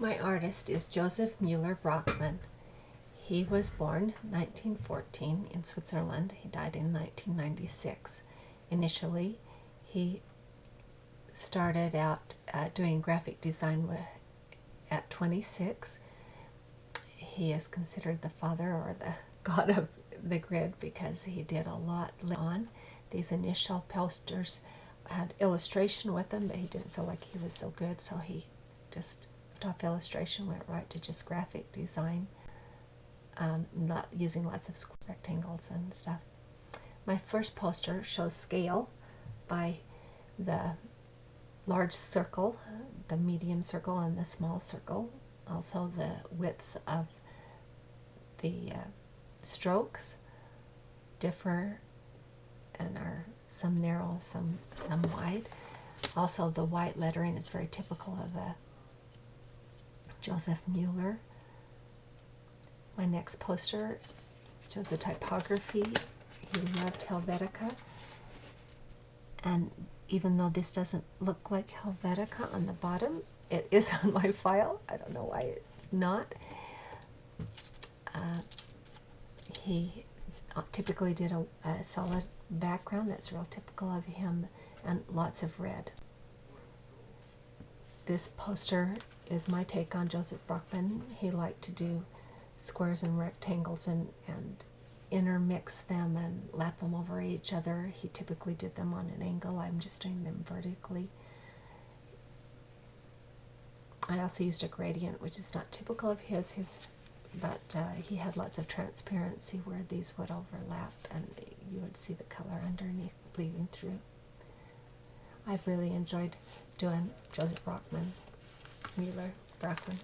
My artist is Joseph Müller Brockmann. He was born 1914 in Switzerland. He died in 1996. Initially, he started out doing graphic design at 26. He is considered the father or the god of the grid because he did a lot on. These initial posters had illustration with them, but he didn't feel like he was so good, so he just off illustration, went right to just graphic design, not using lots of rectangles and stuff. My first poster shows scale by the large circle, the medium circle, and the small circle. Also the widths of the strokes differ and are some narrow, some wide. Also the white lettering is very typical of a Joseph Müller. My next poster shows the typography. He loved Helvetica. And even though this doesn't look like Helvetica on the bottom, it is on my file. I don't know why it's not. He typically did a solid background. That's real typical of him, and lots of red. This poster is my take on Joseph Brockmann. He liked to do squares and rectangles and intermix them and lap them over each other. He typically did them on an angle. I'm just doing them vertically. I also used a gradient, which is not typical of his, but he had lots of transparency where these would overlap and you would see the color underneath bleeding through. I've really enjoyed doing Joseph Müller Brockmann.